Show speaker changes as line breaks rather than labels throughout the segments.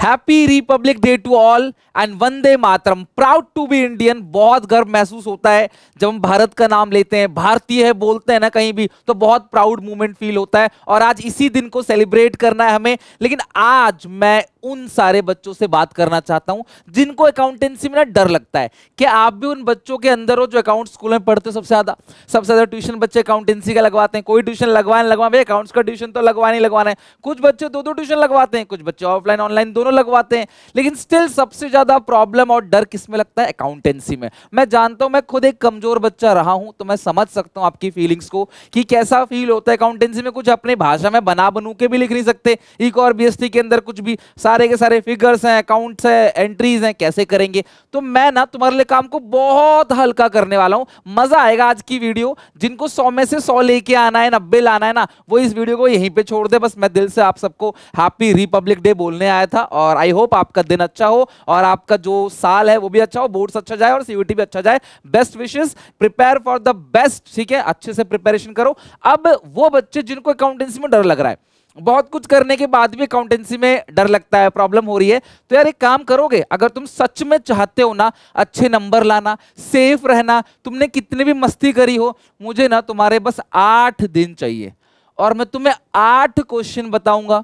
Happy republic day to all and Vande Mataram. Proud to be Indian. बहुत गर्व महसूस होता है जब हम भारत का नाम लेते हैं, भारतीय है बोलते हैं ना कहीं भी, तो बहुत प्राउड मोमेंट फील होता है। और आज इसी दिन को सेलिब्रेट करना है हमें। लेकिन आज मैं उन सारे बच्चों से बात करना चाहता हूं जिनको अकाउंटेंसी में ना डर लगता है। क्या आप भी उन बच्चों के अंदर हो जो अकाउंट स्कूल में पढ़ते हो? सबसे ज्यादा ट्यूशन बच्चे अकाउंटेंसी का लगवाते हैं। कोई ट्यूशन लगवाने भाई, अकाउंट्स का ट्यूशन तो लगवाना है। कुछ बच्चे दो ट्यूशन लगवाते हैं, कुछ बच्चे ऑफलाइन ऑनलाइन दोनों लगवाते हैं। लेकिन स्टिल सबसे ज्यादा प्रॉब्लम और डर किस में लगता है? अकाउंटेंसी में। मैं जानता हूं, मैं खुद एक कमजोर बच्चा रहा हूं, तो मैं समझ सकता हूं आपकी फीलिंग्स को कि कैसा फील होता है अकाउंटेंसी में। कुछ अपने भाषा में बना बनू के भी लिख नहीं सकते। इको और बीएसटी के अंदर कुछ भी सारे के सारे फिगर्स हैं, अकाउंट्स है, एंट्रीज हैं, कैसे करेंगे? तो मैं ना तुम्हारे लिए काम को बहुत हल्का करने वाला हूं। मजा आएगा आज की वीडियो। जिनको 100 में से 100 लेके आना है, 90 लाना है ना, वो इस वीडियो को यहीं पे छोड़ दे। बस मैं दिल से आप सबको हैप्पी रिपब्लिक डे बोलने आया था और आई होप आपका दिन अच्छा हो और आपका जो साल है वो भी अच्छा हो, बोर्ड्स अच्छा जाए और सीयूटी भी अच्छा जाए। Best wishes, prepare for the best. ठीक है, अच्छे से प्रिपरेशन करो। अब वो बच्चे जिनको अकाउंटेंसी में डर लग रहा है, बहुत कुछ करने के बाद भी अकाउंटेंसी में डर लगता है, प्रॉब्लम हो रही है, तो यार एक काम करोगे, अगर तुम सच में चाहते हो ना अच्छे नंबर लाना, सेफ रहना, तुमने कितनी भी मस्ती करी हो, मुझे ना तुम्हारे बस 8 दिन चाहिए और मैं तुम्हें 8 क्वेश्चन बताऊंगा।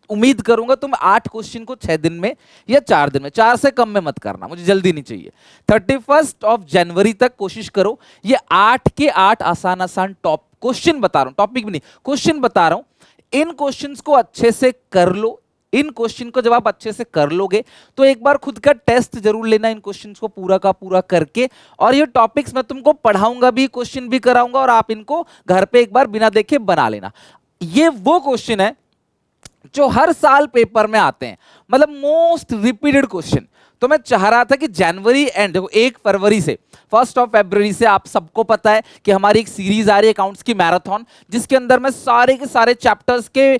उम्मीद करूंगा तुम 8 क्वेश्चन को 6 दिन में या 4 दिन में, 4 से कम में मत करना, मुझे जल्दी नहीं चाहिए। 31 जनवरी तक कोशिश करो। ये 8 के 8 आसान आसान टॉप क्वेश्चन बता रहा हूं, टॉपिक भी नहीं, क्वेश्चन बता रहा हूं। इन क्वेश्चंस को अच्छे से कर लो। इन क्वेश्चन को जब आप अच्छे से कर लोगे तो एक बार खुद का टेस्ट जरूर लेना इन क्वेश्चंस को पूरा का पूरा करके। और ये टॉपिक्स मैं तुमको पढ़ाऊंगा भी, क्वेश्चन भी कराऊंगा और आप इनको घर पे एक बार बिना देखे बना लेना। ये वो क्वेश्चन है जो हर साल पेपर में आते हैं, मतलब मोस्ट रिपीटेड क्वेश्चन। तो मैं चाह रहा था कि जनवरी एंड, देखो 1 फरवरी से 1 से आप सबको पता है कि हमारी एक सीरीज आ रही है अकाउंट्स की मैराथन, जिसके अंदर मैं सारे के सारे चैप्टर्स के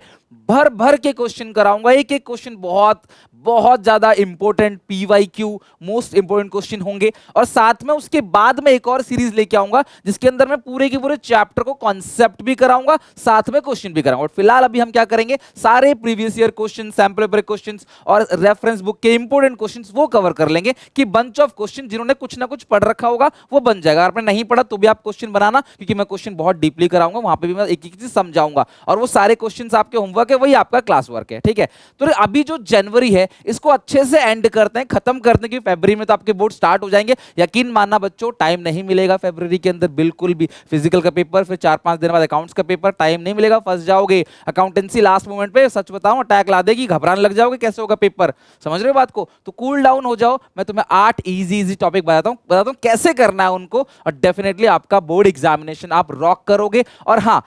भर भर के क्वेश्चन कराऊंगा। एक एक क्वेश्चन बहुत बहुत ज्यादा important, PYQ most important question होंगे। और साथ में उसके बाद में एक और सीरीज लेके आऊंगा जिसके अंदर मैं पूरे के पूरे चैप्टर को कॉन्सेप्ट भी कराऊंगा, साथ में क्वेश्चन भी कराऊंगा। और फिलहाल अभी हम क्या करेंगे, सारे previous year question, sample paper question और रेफरेंस बुक के इंपॉर्टेंट क्वेश्चन वो कवर कर लेंगे कि बंच ऑफ क्वेश्चन जिन्होंने कुछ ना कुछ पढ़ रखा होगा वो बन जाएगा। आपने नहीं पढ़ा तो भी आप क्वेश्चन बनाना, क्योंकि मैं क्वेश्चन बहुत डीपली कराऊंगा, वहां पे भी मैं एक एक चीज समझाऊंगा और वो सारे क्वेश्चन आपके होमवर्क है, वही आपका क्लास वर्क है। ठीक है, तो अभी जो जनवरी है इसको अच्छे से एंड करते हैं, खत्म करते हैं, कि फरवरी में तो आपके बोर्ड स्टार्ट हो जाएंगे। यकीन मानना बच्चों, टाइम नहीं मिलेगा फरवरी के अंदर बिल्कुल भी। फिजिकल का पेपर, फिर 4-5 दिन बाद अकाउंट्स का पेपर, टाइम नहीं मिलेगा, फंस जाओगे। अकाउंटेंसी लास्ट मोमेंट पे सच बताऊं अटैक ला देगी, घबराने लग जाओगे कैसे होगा पेपर, समझ रहे हो बात को? तो कूल डाउन हो जाओ। मैं तुम्हें 8 इजी टॉपिक बताता हूं कैसे करना है उनको, और डेफिनेटली आपका बोर्ड एग्जामिनेशन आप रॉक करोगे। और हाँ,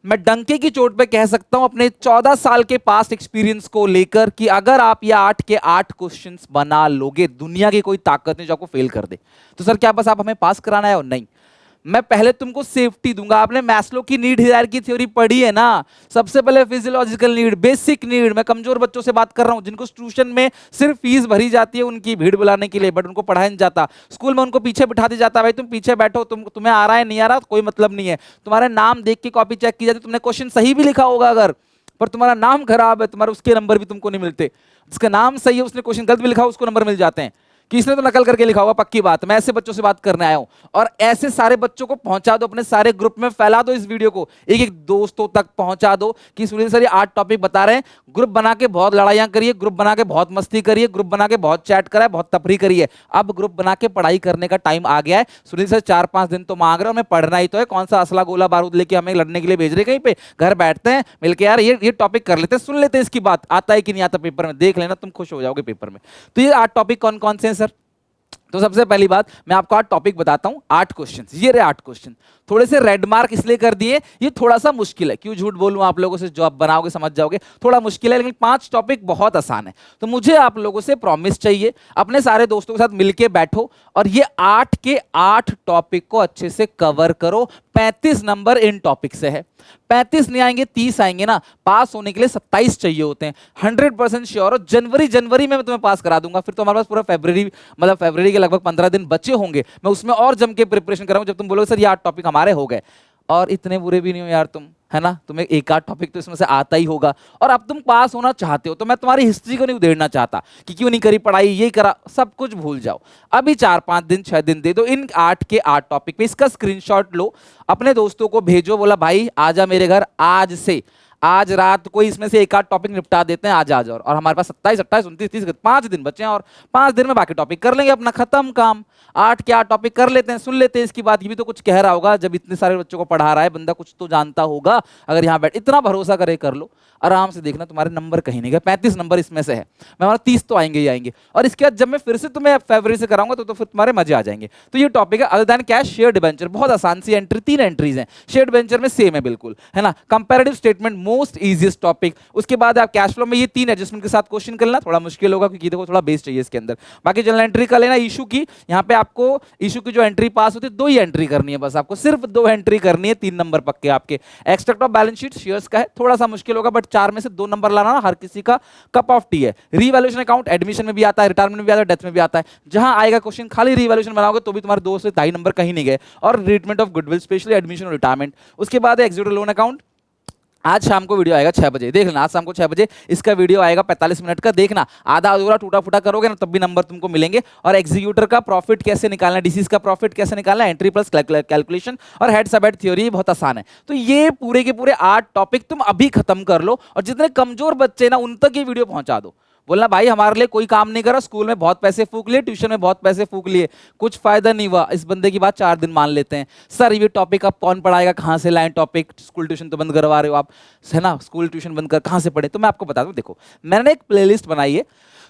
मैं डंके की चोट पे कह सकता हूं अपने 14 साल के पास्ट एक्सपीरियंस को लेकर कि अगर आप ये 8 के 8 क्वेश्चंस बना लोगे, दुनिया की कोई ताकत नहीं जो आपको फेल कर दे। तो सर क्या बस आप हमें पास कराना है? और नहीं, मैं पहले तुमको सेफ्टी दूंगा। आपने मैस्लो की नीड हायरार्की थ्योरी पढ़ी है ना? सबसे पहले फिजियोलॉजिकल नीड, बेसिक नीड। मैं कमजोर बच्चों से बात कर रहा हूं जिनको ट्यूशन में सिर्फ फीस भरी जाती है उनकी भीड़ बुलाने के लिए, बट उनको पढ़ाया नहीं जाता। स्कूल में उनको पीछे बिठा दिया जाता है, भाई तुम पीछे बैठो, तुम्हें आ रहा है नहीं आ रहा कोई मतलब नहीं है। तुम्हारे नाम देख के कॉपी चेक की जाती है, तुमने क्वेश्चन सही भी लिखा होगा अगर, पर तुम्हारा नाम खराब है, तुम्हारे उसके नंबर भी तुमको नहीं मिलते। जिसका नाम सही है उसने क्वेश्चन गलत भी लिखा, उसको नंबर मिल जाते हैं कि इसने तो नकल करके लिखा होगा, पक्की बात। मैं ऐसे बच्चों से बात करने आया हूं और ऐसे सारे बच्चों को पहुंचा दो, अपने सारे ग्रुप में फैला दो इस वीडियो को, एक एक दोस्तों तक पहुंचा दो कि सुनील सर ये 8 टॉपिक बता रहे हैं। ग्रुप बना के बहुत लड़ाइयां करिए, ग्रुप बना के बहुत मस्ती करिए, ग्रुप बना के बहुत चैट कराए, बहुत तफरी करिए। अब ग्रुप बना के पढ़ाई करने का टाइम आ गया है। सुनील सर 4-5 दिन तो मांग रहे हो, हमें पढ़ना ही तो है, कौन सा असला गोला बारूद लेके हमें लड़ने के लिए भेज रहे कहीं पे? घर बैठते हैं मिलके, यार ये टॉपिक कर लेते हैं, सुन लेते हैं इसकी बात, आता है कि नहीं आता पेपर में, देख लेना, तुम खुश हो जाओगे पेपर में। तो ये 8 टॉपिक कौन कौन से हैं सर? तो सबसे पहली बात, मैं आपको 8 टॉपिक बताता हूं, 8 क्वेश्चन। ये रहे 8 क्वेश्चन। थोड़े से रेड मार्क इसलिए कर दिए, ये थोड़ा सा मुश्किल है, क्यों झूठ बोलूं आप लोगों से, जो आप बनाओगे समझ जाओगे, थोड़ा मुश्किल है, लेकिन 5 टॉपिक बहुत आसान है। तो मुझे आप लोगों से प्रॉमिस चाहिए, अपने सारे दोस्तों के साथ मिलके बैठो और ये 8 के 8 टॉपिक को अच्छे से कवर करो। 35 नंबर इन टॉपिक से है, 35 नहीं आएंगे 30 आएंगे ना। पास होने के लिए 27 चाहिए होते हैं, 100% श्योर हो। जनवरी में मैं तुम्हें पास करा दूंगा। फिर तो हमारे पास पूरा फरवरी, मतलब फरवरी के लगभग 15 दिन बचे होंगे, मैं उसमें और जम के प्रिपरेशन कराऊंगा। जब तुम बोलोगे सर ये 8 टॉपिक हमारे हो गए, और इतने बुरे भी नहीं हो यार तुम, है ना, तुम्हें एक आध टॉपिक तो इसमें से आता ही होगा और अब तुम पास होना चाहते हो, तो मैं तुम्हारी हिस्ट्री को नहीं उधेड़ना चाहता कि क्यों नहीं करी पढ़ाई, ये करा, सब कुछ भूल जाओ। अभी 4-5 दिन 6 दिन दे दो, इन 8 के 8 टॉपिक पे इसका स्क्रीनशॉट लो, अपने दोस्तों को भेजो, बोला भाई आजा मेरे घर आज से, आज रात को इसमें से एक आध टॉपिक निपटा देते हैं, आज आ जाओ। और हमारे पास 27, 28, 29, 30, 5 दिन बचे हैं और 5 दिन में बाकी टॉपिक कर लेंगे, अपना खत्म काम। 8 के 8 टॉपिक कर लेते हैं, सुन लेते हैं इसकी बात। ये भी तो कुछ कह रहा होगा, जब इतने सारे बच्चों को पढ़ा रहा है बंदा, कुछ तो जानता होगा। अगर यहाँ बैठ इतना भरोसा करे, कर लो आराम से, देखना तुम्हारे नंबर कहीं नहीं गए। 35 नंबर इसमें से है, मैं हमारा 30 तो आएंगे ही आएंगे। और इसके बाद जब मैं फिर से तुम्हें फरवरी से कराऊंगा तो फिर तुम्हारे मजे आ जाएंगे। तो ये टॉपिक है other than cash share debenture, बहुत आसान सी एंट्री, 3 एंट्रीज हैं शेयर डिबेंचर में, सेम है बिल्कुल, है ना। Comparative statement most easiest topic. उसके बाद आप कैश फ्लो में ये 3 एडजस्टमेंट के साथ क्वेश्चन करना थोड़ा मुश्किल होगा, क्योंकि देखो थोड़ा बेस चाहिए इसके अंदर। बाकी जनरल एंट्री का लेना, इशू की, यहाँ पे आपको इशू की जो एंट्री पास होती है 2 ही एंट्री करनी है बस, आपको सिर्फ 2 एंट्री करनी है, 3 नंबर पक्के आपके। Extract of balance sheet shares का है, थोड़ा सा मुश्किल होगा, बट 4 में से 2 नंबर लाना हर किसी का कप ऑफ टी है। रीवैल्यूएशन अकाउंट एडमिशन में भी आता है, रिटायरमेंट में भी आता है, डेथ में भी आता है। जहां आएगा क्वेश्चन खाली रीवैल्यूएशन बनाओगे तो भी तुम्हारे 2 से 2.5 नंबर कहीं नहीं गए। और treatment of goodwill, specially admission और रिटायरमेंट। उसके बाद है एग्जीक्यूटिव लोन अकाउंट। आज शाम को वीडियो आएगा 6 बजे, देख लेना, आज शाम को 6 बजे इसका वीडियो आएगा 45 मिनट का, देखना। आधा अधूरा टूटा फूटा करोगे ना तब भी नंबर तुमको मिलेंगे। और एग्जीक्यूटर का प्रॉफिट कैसे निकालना है, डीसीज का प्रॉफिट कैसे निकालना है, एंट्री प्लस कैलकुलेशन और हेड सब हेड थ्योरी, बहुत आसान है। तो ये पूरे के पूरे 8 टॉपिक तुम अभी खत्म कर लो, और जितने कमजोर बच्चे ना उन तक ये वीडियो पहुंचा दो। बोलना भाई हमारे लिए कोई काम नहीं करा, स्कूल में बहुत पैसे फूक लिए, ट्यूशन में बहुत पैसे फूक लिए, कुछ फायदा नहीं हुआ। इस बंदे की बात 4 दिन मान लेते हैं, सर ये टॉपिक अब कौन पढ़ाएगा, कहाँ से लाएं टॉपिक, स्कूल ट्यूशन तो बंद करवा रहे हो आप, है ना, स्कूल ट्यूशन बंद कर कहाँ से पढ़े। तो मैं आपको बता दूं, देखो मैंने एक प्लेलिस्ट बनाई है,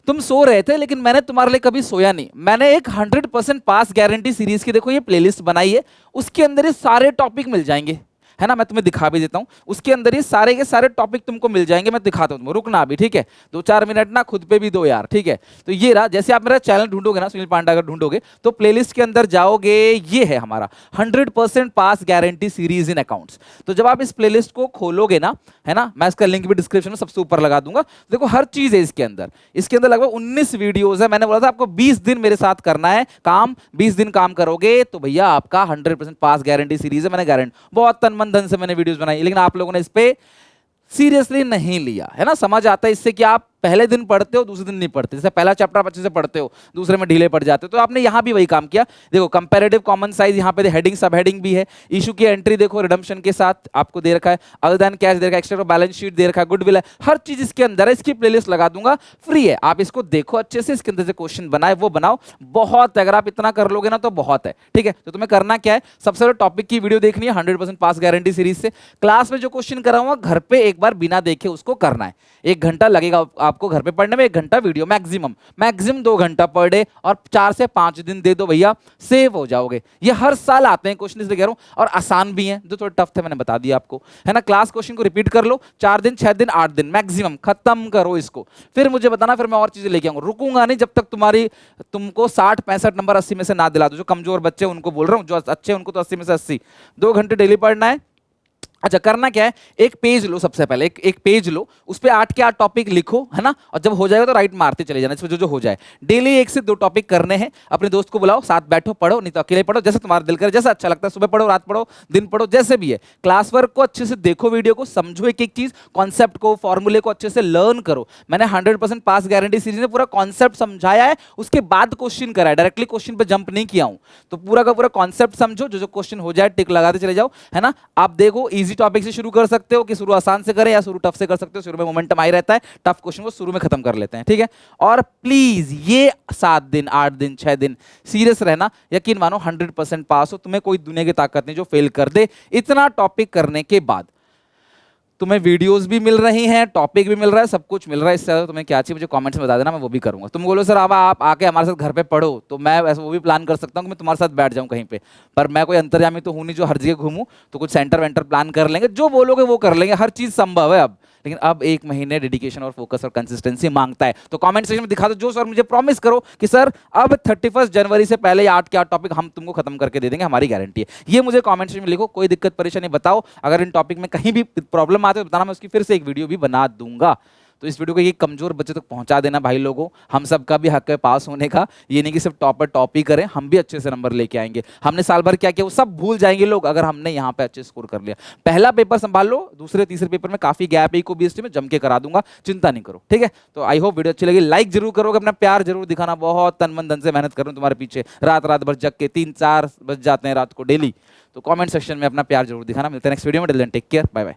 तुम सो रहे थे लेकिन मैंने तुम्हारे लिए कभी सोया नहीं। मैंने एक 100% पास गारंटी सीरीज की देखो ये प्लेलिस्ट बनाई है, उसके अंदर ये सारे टॉपिक मिल जाएंगे, है ना। मैं तुम्हें दिखा भी देता हूं, उसके अंदर ये सारे के सारे टॉपिक तुमको मिल जाएंगे, मैं दिखाता हूं तुमको, रुकना अभी, ठीक है, 2-4 मिनट ना खुद पे भी दो यार, ठीक है। तो ये रहा, जैसे आप मेरा चैनल ढूंढोगे ना, सुनील पांडा अगर ढूंढोगे तो प्लेलिस्ट के अंदर जाओगे, ये है हमारा 100% पास गारंटी सीरीज इन अकाउंट्स। तो जब आप इस प्लेलिस्ट को खोलोगे ना, है ना, मैं इसका लिंक भी डिस्क्रिप्शन में सबसे ऊपर लगा दूंगा। देखो हर चीज है इसके अंदर, इसके अंदर लगभग 19 वीडियोज है। मैंने बोला था आपको 20 दिन मेरे साथ करना है काम, 20 दिन काम करोगे तो भैया आपका 100% पास गारंटी सीरीज है। मैंने गारंटी, बहुत तन मन धन से मैंने वीडियोस बनाई, लेकिन आप लोगों ने इस पे सीरियसली नहीं लिया, है ना। समझ आता है इससे कि आप पहले दिन पढ़ते हो दूसरे दिन नहीं पढ़ते, जैसे पहला चैप्टर आप अच्छे से पढ़ते हो दूसरे में ढीले पड़ जाते हो। तो आपने यहां भी वही काम किया। देखो कंपैरेटिव कॉमन साइज, यहां पे हेडिंग सब हेडिंग भी है, इशू की एंट्री देखो रिडम्पशन के साथ आपको दे रखा है, अदर देन कैश दे रखा है, एक्स्ट्रा बैलेंस शीट दे रखा है, गुडविल है, हर चीज इसके अंदर है। इसकी प्लेलिस्ट लगा दूंगा, फ्री है, आप इसको देखो अच्छे से, इसके अंदर से क्वेश्चन बनाए वो बनाओ, बहुत है। अगर आप इतना कर लोगे ना तो बहुत है, ठीक है। तो तुम्हें करना क्या है, सबसे पहले टॉपिक की वीडियो देखनी है 100% पास गारंटी सीरीज से। क्लास में जो क्वेश्चन कराऊंगा घर पे एक बार बिना देखे उसको करना है, 1 घंटा लगेगा आपको घर पे पढ़ने में, 1 घंटा वीडियो, मैक्सिमम 2 घंटा पर डे, और 4 से 5 दिन दे दो भैया, सेव हो जाओगे। ये हर साल आते हैं क्वेश्चन, इसलिए कह रहा हूं, और आसान भी हैं, जो थोड़े टफ थे मैंने बता दिया आपको, है ना। क्लास क्वेश्चन को रिपीट कर लो, 4 दिन 6 दिन 8 दिन मैक्सिमम, खत्म करो इसको, फिर मुझे बताना, फिर मैं और चीजें लेके आऊंगा। रुकूंगा नहीं जब तक तुमको 60-65 नंबर 80 में से ना दिला दो। जो कमजोर बच्चे उनको बोल रहा हूं, जो अच्छे उनको तो 80 में से 80। 2 घंटे डेली पढ़ना है। अच्छा करना क्या है, एक पेज लो, सबसे पहले एक पेज लो, उस पे 8 के 8 टॉपिक लिखो, है ना। और जब हो जाएगा तो राइट मारते चले जाना, इसमें जो जो हो जाए। डेली 1 से 2 टॉपिक करने हैं, अपने दोस्त को बुलाओ, साथ बैठो, पढ़ो, नहीं तो अकेले पढ़ो, जैसे तुम्हारा दिल करे, जैसा अच्छा लगता है, सुबह पढ़ो, रात पढ़ो, दिन पढ़ो, जैसे भी है। क्लास वर्क को अच्छे से देखो, वीडियो को समझो, एक एक चीज, कॉन्सेप्ट को, फॉर्मूले को अच्छे से लर्न करो। मैंने 100% पास गारंटी सीरीज में पूरा कॉन्सेप्ट समझाया है, उसके बाद क्वेश्चन करा है, डायरेक्टली क्वेश्चन पे जंप नहीं किया हूं। तो पूरा का पूरा कॉन्सेप्ट समझो, जो जो क्वेश्चन हो जाए टिक लगाते चले जाओ, है ना। आप देखो इजी टॉपिक से शुरू कर सकते हो कि शुरू आसान से करें, या शुरू टफ से कर सकते हो, शुरू में मोमेंटम आई रहता है, टफ क्वेश्चन को शुरू में खत्म कर लेते हैं, ठीक है। और प्लीज ये 7 दिन 8 दिन 6 दिन सीरियस रहना, यकीन मानो 100% पास हो, तुम्हें कोई दुनिया की ताकत नहीं जो फेल कर दे। इतना टॉपिक करने के बाद तुम्हें वीडियोस भी मिल रही हैं, टॉपिक भी मिल रहा है, सब कुछ मिल रहा है। इससे ज़्यादा तुम्हें क्या चाहिए मुझे कमेंट्स में बता देना, मैं वो भी करूंगा। तुम बोलो सर अब आप आके हमारे साथ घर पे पढ़ो, तो मैं वैसे वो भी प्लान कर सकता हूँ कि मैं तुम्हारे साथ बैठ जाऊँ कहीं पे, पर मैं कोई अंतर्यामी तो हूँ नहीं जो हर जगह घूमूं। तो कुछ सेंटर वेंटर प्लान कर लेंगे, जो बोलोगे वो कर लेंगे, हर चीज़ संभव है अब। लेकिन अब 1 महीने डेडिकेशन और फोकस और कंसिस्टेंसी मांगता है। तो कमेंट सेक्शन में दिखा दो जो सर, मुझे प्रॉमिस करो कि सर अब 31 जनवरी से पहले 8 के 8 टॉपिक हम तुमको खत्म करके दे देंगे, हमारी गारंटी है। ये मुझे कमेंट सेक्शन में लिखो, कोई दिक्कत परेशानी बताओ। अगर इन टॉपिक में कहीं भी प्रॉब्लम आती है तो बताना, मैं उसकी फिर से एक वीडियो भी बना दूंगा। तो इस वीडियो को ये कमजोर बच्चे तक पहुंचा देना भाई लोगों। हम सबका भी हक है पास होने का, ये नहीं कि सिर्फ टॉपर टॉप ही करें, हम भी अच्छे से नंबर लेके आएंगे। हमने साल भर क्या किया वो सब भूल जाएंगे लोग अगर हमने यहाँ पे अच्छे स्कोर कर लिया। पहला पेपर संभाल लो, दूसरे तीसरे पेपर में काफी गैप है, बीएसटी में जम के करा दूंगा, चिंता नहीं करो, ठीक है। तो आई होप वीडियो अच्छी लगी, लाइक जरूर करोगे, अपना प्यार जरूर दिखाना, बहुत तन मन धन से मेहनत कर रहा हूं तुम्हारे पीछे, रात रात भर जग के 3-4 बज जाते हैं रात को डेली। तो कमेंट सेक्शन में अपना प्यार जरूर दिखाना। मिलते हैं नेक्स्ट वीडियो में, till then take care, bye bye.